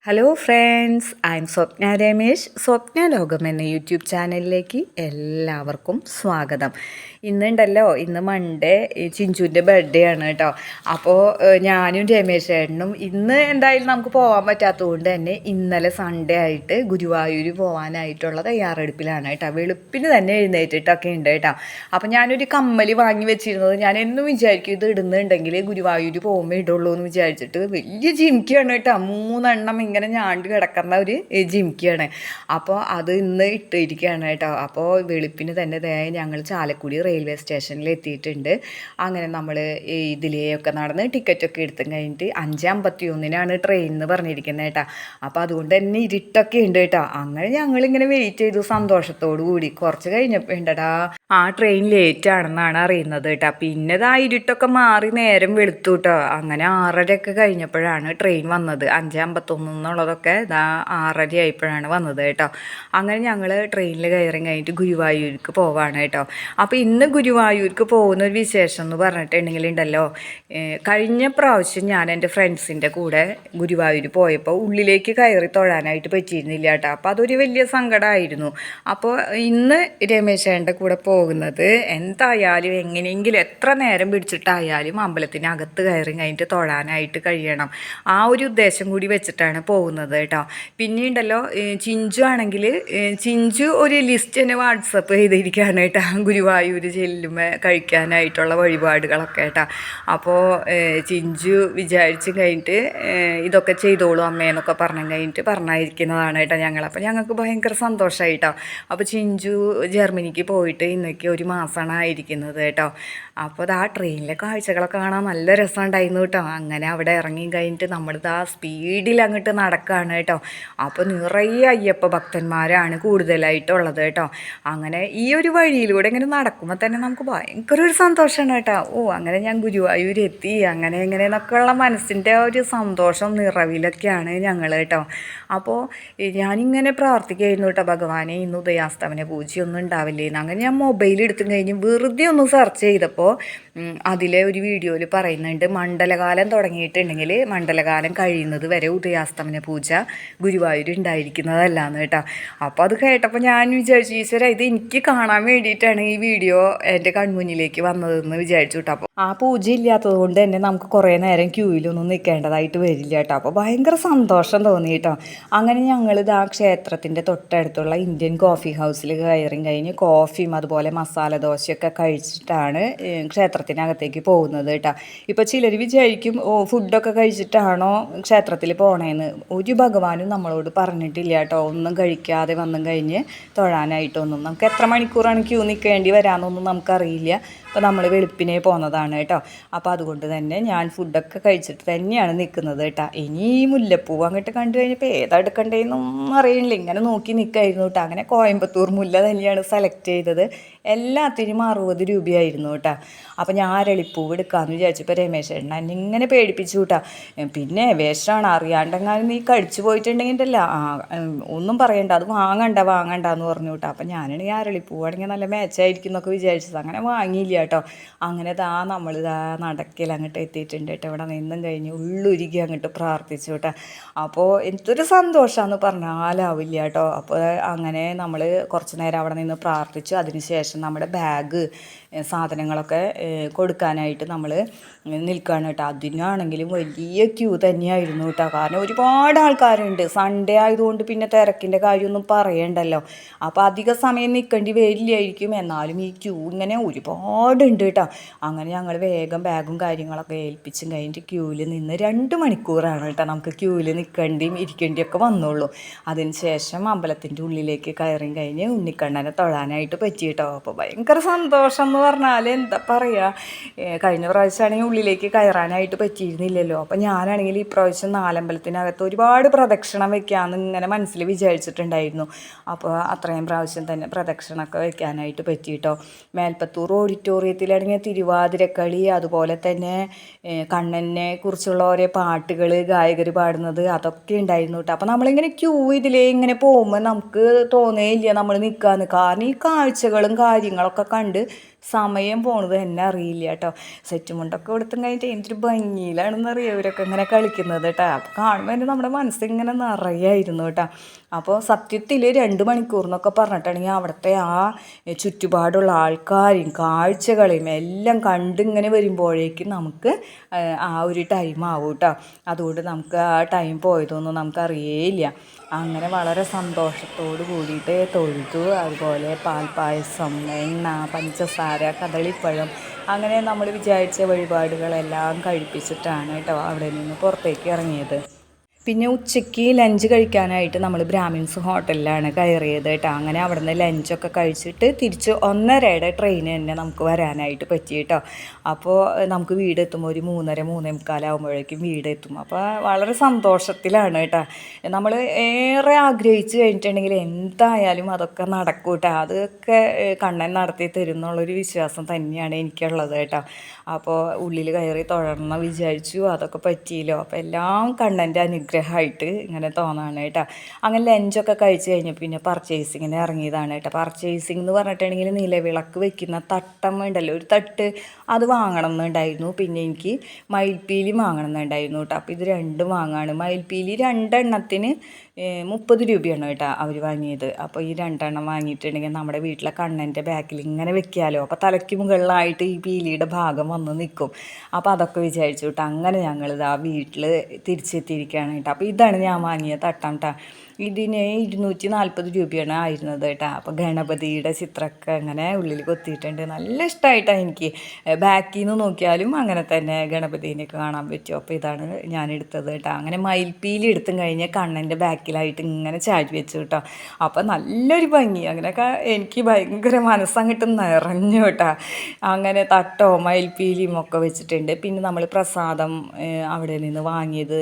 Hello friends, I M സ്വപ്ന രമേശ്. സ്വപ്ന ലോകം എന്ന YouTube ചാനലിലേക്ക് എല്ലാവർക്കും സ്വാഗതം. ഇന്ന് മൺഡേ, ചിഞ്ചുവിൻ്റെ ബർത്ത്ഡേ ആണ് കേട്ടോ. അപ്പോൾ ഞാനും രമേശ് ചേട്ടനും ഇന്ന് എന്തായാലും നമുക്ക് പോകാൻ പറ്റാത്തതുകൊണ്ട് തന്നെ ഇന്നലെ സൺഡേ ആയിട്ട് ഗുരുവായൂർ പോകാനായിട്ടുള്ള തയ്യാറെടുപ്പിലാണ് കേട്ടോ. വെളുപ്പിന് തന്നെ എഴുന്നേറ്റിട്ടൊക്കെ ഉണ്ട് കേട്ടോ. അപ്പോൾ ഞാനൊരു കമ്മൽ വാങ്ങി വെച്ചിരുന്നത് ഞാൻ എന്നും വിചാരിക്കും ഇത് ഇടുന്നുണ്ടെങ്കിൽ ഗുരുവായൂർ പോകുമ്പോൾ ഇടുള്ളൂ എന്ന് വിചാരിച്ചിട്ട് വലിയ ജിമിക്കാണ് കേട്ടോ. 3 ഇങ്ങനെ ഞാണ്ട് കിടക്കുന്ന ഒരു ജിമിക്കാണ്. അപ്പോൾ അത് ഇന്ന് ഇട്ടിരിക്കുകയാണ് കേട്ടോ. അപ്പോൾ വെളുപ്പിന് തന്നെ ഞങ്ങൾ ചാലക്കുടി റെയിൽവേ സ്റ്റേഷനിൽ എത്തിയിട്ടുണ്ട്. അങ്ങനെ നമ്മൾ ഇതിലെയൊക്കെ നടന്ന് ടിക്കറ്റൊക്കെ എടുത്തും കഴിഞ്ഞിട്ട് 5:51 ട്രെയിൻ എന്ന് പറഞ്ഞിരിക്കുന്നത് കേട്ടോ. അപ്പോൾ അതുകൊണ്ട് തന്നെ ഇരുട്ടൊക്കെ ഉണ്ട് കേട്ടോ. അങ്ങനെ ഞങ്ങളിങ്ങനെ വെയിറ്റ് ചെയ്തു സന്തോഷത്തോടു കൂടി. കുറച്ച് കഴിഞ്ഞപ്പോൾ ഉണ്ടടാ ആ ട്രെയിൻ ലേറ്റ് ആണെന്നാണ് അറിയുന്നത് കേട്ടോ. പിന്നെ ആ ഇരുട്ടൊക്കെ മാറി നേരം വെളുത്തു കേട്ടോ. അങ്ങനെ 6:30 കഴിഞ്ഞപ്പോഴാണ് ട്രെയിൻ വന്നത്. 5:51 എന്നുള്ളതൊക്കെ 6:30 ആയപ്പോഴാണ് വന്നത് കേട്ടോ. അങ്ങനെ ഞങ്ങൾ ട്രെയിനിൽ കയറി കഴിഞ്ഞിട്ട് ഗുരുവായൂർക്ക് പോവാണ് കേട്ടോ. അപ്പോൾ ഇന്ന് ഗുരുവായൂർക്ക് പോകുന്ന ഒരു വിശേഷം എന്ന് പറഞ്ഞിട്ടുണ്ടെങ്കിൽ ഉണ്ടല്ലോ, കഴിഞ്ഞ പ്രാവശ്യം ഞാൻ എൻ്റെ ഫ്രണ്ട്സിൻ്റെ കൂടെ ഗുരുവായൂർ പോയപ്പോൾ ഉള്ളിലേക്ക് കയറി തൊഴാനായിട്ട് പറ്റിയിരുന്നില്ല കേട്ടോ. അപ്പോൾ അതൊരു വലിയ സങ്കടമായിരുന്നു. അപ്പോൾ ഇന്ന് രമേശേൻ്റെ കൂടെ പോകുന്നത് എന്തായാലും എങ്ങനെയെങ്കിലും എത്ര നേരം പിടിച്ചിട്ടായാലും അമ്പലത്തിനകത്ത് കയറി കഴിഞ്ഞിട്ട് തൊഴാനായിട്ട് കഴിയണം. ആ ഒരു ഉദ്ദേശം കൂടി വെച്ചിട്ടാണ് പോകുന്നത് കേട്ടോ. പിന്നെയുണ്ടല്ലോ ചിഞ്ചു ആണെങ്കിൽ ചിഞ്ചു ഒരു ലിസ്റ്റ് തന്നെ വാട്സപ്പ് ചെയ്തിരിക്കുകയാണ് കേട്ടോ. ഗുരുവായൂർ ചെല്ലുമ്പോൾ കഴിക്കാനായിട്ടുള്ള വഴിപാടുകളൊക്കെ കേട്ടോ. അപ്പോൾ ചിഞ്ചു വിചാരിച്ച് കഴിഞ്ഞിട്ട് ഇതൊക്കെ ചെയ്തോളൂ അമ്മയെന്നൊക്കെ പറഞ്ഞു കഴിഞ്ഞിട്ട് പറഞ്ഞിരിക്കുന്നതാണ് കേട്ടോ ഞങ്ങൾ. അപ്പോൾ ഞങ്ങൾക്ക് ഭയങ്കര സന്തോഷമായി കേട്ടോ. അപ്പോൾ ചിഞ്ചു ജർമ്മനിക്ക് പോയിട്ട് ഇന്നേക്ക് 1 മാസമാണ് ആയിരിക്കുന്നത് കേട്ടോ. അപ്പോൾ ആ ട്രെയിനിലെ കാഴ്ചകളൊക്കെ കാണാൻ നല്ല രസമുണ്ടായിരുന്നു കേട്ടോ. അങ്ങനെ അവിടെ ഇറങ്ങി കഴിഞ്ഞിട്ട് നമ്മളിത് ആ സ്പീഡിൽ അങ്ങോട്ട് നടക്കുകയാണ് കേട്ടോ. അപ്പോൾ നിറയെ അയ്യപ്പ ഭക്തന്മാരാണ് കൂടുതലായിട്ടുള്ളത് കേട്ടോ. അങ്ങനെ ഈ ഒരു വഴിയിലൂടെ ഇങ്ങനെ നടക്കുമ്പോൾ തന്നെ നമുക്ക് ഭയങ്കര ഒരു സന്തോഷമാണ് കേട്ടോ. അങ്ങനെ ഞാൻ ഗുരുവായൂർ എത്തി അങ്ങനെ എന്നൊക്കെയുള്ള മനസ്സിൻ്റെ ഒരു സന്തോഷം നിറവിലൊക്കെയാണ് ഞങ്ങൾ കേട്ടോ. അപ്പോൾ ഞാനിങ്ങനെ പ്രാർത്ഥിക്കുകയായിരുന്നു കേട്ടോ, ഭഗവാനെ ഇന്ന് ഉദയാസ്തമന പൂജയൊന്നും ഉണ്ടാവില്ലേന്ന്. അങ്ങനെ ഞാൻ മൊബൈൽ എടുത്തും കഴിഞ്ഞ് വെറുതെ ഒന്ന് സെർച്ച് ചെയ്തപ്പോൾ അതിലെ ഒരു വീഡിയോയിൽ പറയുന്നുണ്ട് മണ്ഡലകാലം തുടങ്ങിയിട്ടുണ്ടെങ്കിൽ മണ്ഡലകാലം കഴിയുന്നത് വരെ ഉദയാസ്തമന പൂജ ഗുരുവായൂർ ഉണ്ടായിരിക്കുന്നതല്ലാന്ന് കേട്ടോ. അപ്പോൾ അത് കേട്ടപ്പോൾ ഞാൻ വിചാരിച്ചു, ഈശ്വര ഇത് എനിക്ക് കാണാൻ വേണ്ടിയിട്ടാണ് ഈ വീഡിയോ എൻ്റെ കൺമുന്നിലേക്ക് വന്നതെന്ന് വിചാരിച്ചു കേട്ടോ. അപ്പോൾ ആ പൂജ ഇല്ലാത്തത് കൊണ്ട് തന്നെ നമുക്ക് കുറേ നേരം ക്യൂവിലൊന്നും നിൽക്കേണ്ടതായിട്ട് വരില്ല കേട്ടോ. അപ്പോൾ ഭയങ്കര സന്തോഷം തോന്നി കേട്ടോ. അങ്ങനെ ഞങ്ങളിത് ആ ക്ഷേത്രത്തിൻ്റെ തൊട്ടടുത്തുള്ള ഇന്ത്യൻ കോഫി ഹൗസിൽ കയറി കഴിഞ്ഞ് കോഫിയും അതുപോലെ മസാല ദോശയൊക്കെ കഴിച്ചിട്ടാണ് ക്ഷേത്രത്തിനകത്തേക്ക് പോകുന്നത് കേട്ടോ. ഇപ്പോൾ ചിലർ വിചാരിക്കും ഫുഡൊക്കെ കഴിച്ചിട്ടാണോ ക്ഷേത്രത്തിൽ പോകണേന്ന്. ഒരു ഭഗവാനും നമ്മളോട് പറഞ്ഞിട്ടില്ല കേട്ടോ. ഒന്നും കഴിക്കാതെ വന്നും കഴിഞ്ഞ് തൊഴാനായിട്ടൊന്നും. നമുക്ക് എത്ര മണിക്കൂറാണ് ക്യൂ നിൽക്കേണ്ടി വരാമെന്നൊന്നും നമുക്കറിയില്ല. അപ്പോൾ നമ്മൾ വെളുപ്പിനെ പോകുന്നതാണ് കേട്ടോ. അപ്പോൾ അതുകൊണ്ട് തന്നെ ഞാൻ ഫുഡൊക്കെ കഴിച്ചിട്ട് തന്നെയാണ് നിൽക്കുന്നത് കേട്ടോ. ഇനി ഈ മുല്ലപ്പൂവ് അങ്ങോട്ട് കണ്ടു കഴിഞ്ഞപ്പോൾ ഏതെടുക്കണ്ടേന്നൊന്നും അറിയണില്ല, ഇങ്ങനെ നോക്കി നിൽക്കായിരുന്നു കേട്ടോ. അങ്ങനെ കോയമ്പത്തൂർ മുല്ല തന്നെയാണ് സെലക്ട് ചെയ്തത്. എല്ലാത്തിനും 60 രൂപയായിരുന്നു കേട്ടോ. അപ്പോൾ ഞാൻ അരളിപ്പൂവ് എടുക്കാമെന്ന് വിചാരിച്ചപ്പോൾ രമേശ് ചേട്ടൻ എന്നെ ഇങ്ങനെ പേടിപ്പിച്ചു കേട്ടോ. പിന്നെ വേഷമാണ്, അറിയാണ്ടെങ്ങാനും നീ കഴിച്ചു പോയിട്ടുണ്ടെങ്കിലല്ല ഒന്നും പറയണ്ട, അത് വാങ്ങണ്ടെന്ന് പറഞ്ഞു കേട്ടോ. അപ്പോൾ ഞാനാണെങ്കിൽ അരളിപ്പൂവാണെങ്കിൽ നല്ല മാച്ചായിരിക്കും എന്നൊക്കെ വിചാരിച്ചത്. അങ്ങനെ വാങ്ങിയില്ല കേട്ടോ. അങ്ങനെ നമ്മളിതാ നടക്കൽ അങ്ങോട്ട് എത്തിയിട്ടുണ്ട് കേട്ടോ. ഇവിടെ നിന്നും കഴിഞ്ഞ് ഉള്ളുരുകി അങ്ങോട്ട് പ്രാർത്ഥിച്ചു കേട്ടോ. അപ്പോൾ എന്തൊരു സന്തോഷമാണെന്ന് പറഞ്ഞാലാവില്ല കേട്ടോ. അപ്പോൾ അങ്ങനെ നമ്മൾ കുറച്ച് നേരം അവിടെ നിന്ന് പ്രാർത്ഥിച്ചു. അതിനുശേഷം നമ്മുടെ ബാഗ് സാധനങ്ങളൊക്കെ കൊടുക്കാനായിട്ട് നമ്മൾ നിൽക്കുകയാണ് കേട്ടോ. അതിനാണെങ്കിലും വലിയ ക്യൂ തന്നെയായിരുന്നു കേട്ടോ. കാരണം ഒരുപാട് ആൾക്കാരുണ്ട്. സൺഡേ ആയതുകൊണ്ട് പിന്നെ തിരക്കിൻ്റെ കാര്യമൊന്നും പറയണ്ടല്ലോ. അപ്പോൾ അധിക സമയം നിൽക്കേണ്ടി വരില്ലായിരിക്കും. എന്നാലും ഈ ക്യൂ ഇങ്ങനെ ഒരുപാടുണ്ട് കേട്ടോ. അങ്ങനെ ഞങ്ങൾ വേഗം ബാഗും കാര്യങ്ങളൊക്കെ ഏൽപ്പിച്ചും കഴിഞ്ഞിട്ട് ക്യൂവിൽ നിന്ന് 2 മണിക്കൂറാണ് കേട്ടോ നമുക്ക് ക്യൂവിൽ നിൽക്കേണ്ടിയും ഇരിക്കേണ്ടിയൊക്കെ വന്നുള്ളൂ. അതിന് ശേഷം അമ്പലത്തിൻ്റെ ഉള്ളിലേക്ക് കയറി കഴിഞ്ഞ് ഉണ്ണിക്കണ്ണനെ തൊഴാനായിട്ട് പറ്റി കേട്ടോ. അപ്പോൾ ഭയങ്കര സന്തോഷം എന്ന് പറഞ്ഞാൽ എന്താ പറയുക. കഴിഞ്ഞ പ്രാവശ്യമാണെങ്കിൽ ഉള്ളിലേക്ക് കയറാനായിട്ട് പറ്റിയിരുന്നില്ലല്ലോ. അപ്പോൾ ഞാനാണെങ്കിൽ ഈ പ്രാവശ്യം നാലമ്പലത്തിനകത്ത് ഒരുപാട് പ്രദക്ഷിണം വെക്കാമെന്ന് ഇങ്ങനെ മനസ്സിൽ വിചാരിച്ചിട്ടുണ്ടായിരുന്നു. അപ്പോൾ അത്രയും പ്രാവശ്യം തന്നെ പ്രദക്ഷിണമൊക്കെ വെക്കാനായിട്ട് പറ്റിയിട്ടോ. മേൽപ്പത്തൂർ ഓഡിറ്റോറിയത്തിലാണെങ്കിൽ തിരുവാതിരക്കളി, അതുപോലെ തന്നെ കണ്ണനെ കുറിച്ചുള്ള ഓരോ പാട്ടുകൾ ഗായകർ പാടുന്നത് അതൊക്കെ ഉണ്ടായിരുന്നു കേട്ടോ. അപ്പോൾ നമ്മളിങ്ങനെ ക്യൂ ഇതിലേ ഇങ്ങനെ പോകുമ്പോൾ നമുക്ക് തോന്നേയില്ല നമ്മൾ നിൽക്കാമെന്ന്. കാരണം ഈ കാഴ്ചകളും കാര്യങ്ങളൊക്കെ കണ്ട് സമയം പോണത് എന്നെ അറിയില്ല കേട്ടോ. സെറ്റ് മുണ്ടൊക്കെ കൊടുത്തും കഴിഞ്ഞിട്ട് എന്തൊരു ഭംഗിയിലാണെന്നറിയാം ഇവരൊക്കെ ഇങ്ങനെ കളിക്കുന്നത് കേട്ടോ. അപ്പോൾ കാണുമ്പോൾ തന്നെ നമ്മുടെ മനസ്സിങ്ങനെ നിറയായിരുന്നു കേട്ടോ. അപ്പോൾ സത്യത്തിൽ 2 മണിക്കൂർ എന്നൊക്കെ പറഞ്ഞിട്ടുണ്ടെങ്കിൽ അവിടുത്തെ ആ ചുറ്റുപാടുള്ള ആൾക്കാരെയും കാഴ്ചകളെയും എല്ലാം കണ്ടിങ്ങനെ വരുമ്പോഴേക്കും നമുക്ക് ആ ഒരു ടൈം ആവും കേട്ടോ. അതുകൊണ്ട് നമുക്ക് ആ ടൈം പോയതൊന്നും നമുക്കറിയേയില്ല. അങ്ങനെ വളരെ സന്തോഷത്തോട് കൂടിയിട്ട് തൊഴുതു. അതുപോലെ പാൽപ്പായസം, എണ്ണ, പഞ്ചസാര, കദളിപ്പഴം, അങ്ങനെ നമ്മൾ വിചാരിച്ച വഴിപാടുകളെല്ലാം കഴിപ്പിച്ചിട്ടാണ് കേട്ടോ അവിടെ നിന്ന് പുറത്തേക്ക് ഇറങ്ങിയത്. പിന്നെ ഉച്ചയ്ക്ക് ലഞ്ച് കഴിക്കാനായിട്ട് നമ്മൾ ബ്രാഹ്മിൻസ് ഹോട്ടലിലാണ് കയറിയത് കേട്ടോ. അങ്ങനെ അവിടെ നിന്ന് ലഞ്ചൊക്കെ കഴിച്ചിട്ട് തിരിച്ച് 1:30 ട്രെയിന് തന്നെ നമുക്ക് വരാനായിട്ട് പറ്റി കേട്ടോ. അപ്പോൾ നമുക്ക് വീടെത്തുമ്പോൾ ഒരു 3:30, 3:45 വീടെത്തും. അപ്പോൾ വളരെ സന്തോഷത്തിലാണ് കേട്ടോ. നമ്മൾ ഏറെ ആഗ്രഹിച്ച് കഴിഞ്ഞിട്ടുണ്ടെങ്കിൽ എന്തായാലും അതൊക്കെ നടക്കും കേട്ടോ. അതൊക്കെ കണ്ണൻ നടത്തി തരും എന്നുള്ളൊരു വിശ്വാസം തന്നെയാണ് എനിക്കുള്ളത് കേട്ടോ. അപ്പോൾ ഉള്ളിൽ കയറി തൊഴർന്ന് വിചാരിച്ചു, അതൊക്കെ പറ്റിയല്ലോ. അപ്പോൾ എല്ലാം കണ്ണൻ്റെ അനുഗ്രഹമായിട്ട് ഇങ്ങനെ തോന്നാണ് കേട്ടോ. അങ്ങനെ ലഞ്ചൊക്കെ കഴിച്ച് കഴിഞ്ഞപ്പോൾ പിന്നെ പർച്ചേസിങ്ങിന് ഇറങ്ങിയതാണ് കേട്ടോ. പർച്ചേസിങ് എന്ന് പറഞ്ഞിട്ടുണ്ടെങ്കിൽ നിലവിളക്ക് വെക്കുന്ന തട്ടം ഉണ്ടല്ലോ, ഒരു തട്ട്, അത് വാങ്ങണം എന്നുണ്ടായിരുന്നു. പിന്നെ എനിക്ക് മയിൽപ്പീലി വാങ്ങണം എന്നുണ്ടായിരുന്നു കേട്ടോ. അപ്പോൾ ഇത് രണ്ടും വാങ്ങാണ്. മയിൽപ്പീലി 2 എണ്ണത്തിന് 30 രൂപയാണ് കേട്ടോ അവർ വാങ്ങിയത്. അപ്പോൾ ഈ 2 എണ്ണം വാങ്ങിയിട്ടുണ്ടെങ്കിൽ നമ്മുടെ വീട്ടിലെ കണ്ണൻ്റെ ബാക്കിൽ ഇങ്ങനെ വെക്കാമല്ലോ. അപ്പോൾ തലയ്ക്ക് മുകളിലായിട്ട് ഈ പീലിയുടെ ഭാഗം വന്ന് നിൽക്കും. അപ്പോൾ അതൊക്കെ വിചാരിച്ചു കേട്ടോ. അങ്ങനെ ഞങ്ങളിത് ആ വീട്ടിൽ തിരിച്ചെത്തിയിരിക്കുകയാണ് കേട്ടോ. അപ്പോൾ ഇതാണ് ഞാൻ വാങ്ങിയ തട്ടം കേട്ടോ. ഇതിന് 240 രൂപയാണ് ആയിരുന്നത് കേട്ടോ. അപ്പോൾ ഗണപതിയുടെ ചിത്രമൊക്കെ അങ്ങനെ ഉള്ളിൽ കൊത്തിയിട്ടുണ്ട്. നല്ല ഇഷ്ടമായിട്ടാണ് എനിക്ക്. ബാക്കിൽ നിന്ന് നോക്കിയാലും അങ്ങനെ തന്നെ ഗണപതിനെയൊക്കെ കാണാൻ പറ്റും. അപ്പോൾ ഇതാണ് ഞാൻ എടുത്തത് കേട്ടോ. അങ്ങനെ മയിൽപ്പീലി എടുത്തും കഴിഞ്ഞ് കണ്ണൻ്റെ ബാക്കിലായിട്ട് ഇങ്ങനെ ചാടി വെച്ചു കേട്ടോ. അപ്പോൾ നല്ലൊരു ഭംഗി. അങ്ങനെയൊക്കെ എനിക്ക് ഭയങ്കര മനസ്സങ്ങിട്ട് നിറഞ്ഞു കേട്ടോ. അങ്ങനെ തട്ടോ മയിൽപ്പീലിയും ഒക്കെ വെച്ചിട്ടുണ്ട്. പിന്നെ നമ്മൾ പ്രസാദം അവിടെ നിന്ന് വാങ്ങിയത്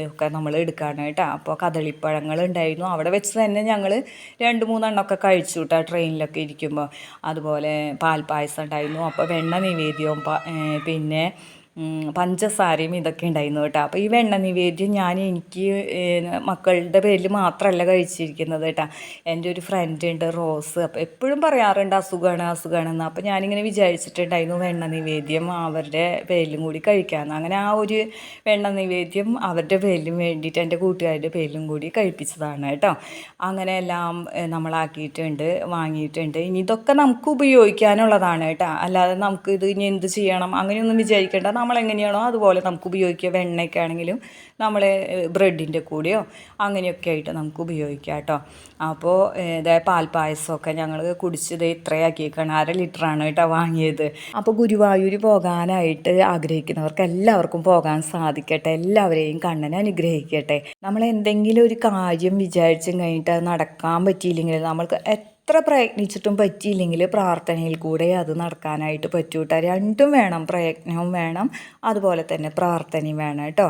ഒക്കെ നമ്മൾ എടുക്കാണ് കേട്ടോ. അപ്പോൾ കദളിപ്പഴങ്ങൾ ഉണ്ടായിരുന്നു. അവിടെ വെച്ച് തന്നെ ഞങ്ങൾ 2-3 എണ്ണമൊക്കെ കഴിച്ചു കേട്ടോ ട്രെയിനിലൊക്കെ ഇരിക്കുമ്പോൾ. അതുപോലെ പാൽപ്പായസം ഉണ്ടായിരുന്നു. അപ്പോൾ വെണ്ണ നിവേദ്യവും പിന്നെ പഞ്ചസാരയും ഇതൊക്കെ ഉണ്ടായിരുന്നു കേട്ടോ. അപ്പോൾ ഈ വെണ്ണ നിവേദ്യം എനിക്ക് മക്കളുടെ പേരിൽ മാത്രമല്ല കഴിച്ചിരിക്കുന്നത് കേട്ടോ. എൻ്റെ ഒരു ഫ്രണ്ട് ഉണ്ട്, റോസ്. അപ്പോൾ എപ്പോഴും പറയാറുണ്ട് അസുഖമാണെന്ന്. അപ്പോൾ ഞാനിങ്ങനെ വിചാരിച്ചിട്ടുണ്ടായിരുന്നു വെണ്ണ നിവേദ്യം അവരുടെ പേരിലും കൂടി കഴിക്കാമെന്ന്. അങ്ങനെ ആ ഒരു വെണ്ണ നിവേദ്യം അവരുടെ പേരിലും വേണ്ടിയിട്ട് എൻ്റെ കൂട്ടുകാരുടെ പേരിലും കൂടി കഴിപ്പിച്ചതാണ് കേട്ടോ. അങ്ങനെ എല്ലാം നമ്മളാക്കിയിട്ടുണ്ട്, വാങ്ങിയിട്ടുണ്ട്. ഇനി ഇതൊക്കെ നമുക്ക് ഉപയോഗിക്കാനുള്ളതാണ് കേട്ടോ. അല്ലാതെ നമുക്ക് ഇത് ഇനി എന്ത് ചെയ്യണം അങ്ങനെയൊന്നും വിചാരിക്കേണ്ട. നമ്മളെങ്ങനെയാണോ അതുപോലെ നമുക്ക് ഉപയോഗിക്കുക. വെണ്ണയൊക്കെ ആണെങ്കിലും നമ്മൾ ബ്രെഡിൻ്റെ കൂടെയോ അങ്ങനെയൊക്കെ ആയിട്ട് നമുക്ക് ഉപയോഗിക്കാം കേട്ടോ. അപ്പോൾ ഇതായത് പാൽപ്പായസമൊക്കെ ഞങ്ങൾ കുടിച്ചത് ഇത്രയാക്കിയേക്കാണ്. 1/2 ലിറ്ററാണ് കേട്ടോ വാങ്ങിയത്. അപ്പോൾ ഗുരുവായൂർ പോകാനായിട്ട് ആഗ്രഹിക്കുന്നവർക്ക് എല്ലാവർക്കും പോകാൻ സാധിക്കട്ടെ. എല്ലാവരെയും കണ്ണനെ അനുഗ്രഹിക്കട്ടെ. നമ്മൾ എന്തെങ്കിലും ഒരു കാര്യം വിചാരിച്ചും കഴിഞ്ഞിട്ട് അത് നടക്കാൻ പറ്റിയില്ലെങ്കിൽ നമ്മൾക്ക് എത്ര പ്രയത്നിച്ചിട്ടും പറ്റിയില്ലെങ്കിൽ പ്രാർത്ഥനയിൽ കൂടെ അത് നടക്കാനായിട്ട് പറ്റൂ കേട്ടോ. രണ്ടും വേണം, പ്രയത്നവും വേണം, അതുപോലെ തന്നെ പ്രാർത്ഥനയും വേണം കേട്ടോ.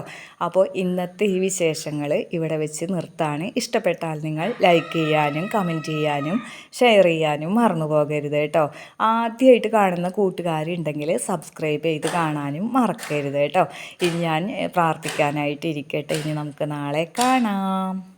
അപ്പോൾ ഇന്നത്തെ ഈ വിശേഷങ്ങൾ ഇവിടെ വെച്ച് നിർത്താണ്. ഇഷ്ടപ്പെട്ടാൽ നിങ്ങൾ ലൈക്ക് ചെയ്യാനും കമൻറ്റ് ചെയ്യാനും ഷെയർ ചെയ്യാനും മറന്നു പോകരുത് കേട്ടോ. ആദ്യമായിട്ട് കാണുന്ന കൂട്ടുകാരുണ്ടെങ്കിൽ സബ്സ്ക്രൈബ് ചെയ്ത് കാണാനും മറക്കരുത് കേട്ടോ. ഇനി ഞാൻ പ്രാർത്ഥിക്കാനായിട്ട് ഇരിക്കട്ടെ. ഇനി നമുക്ക് നാളെ കാണാം.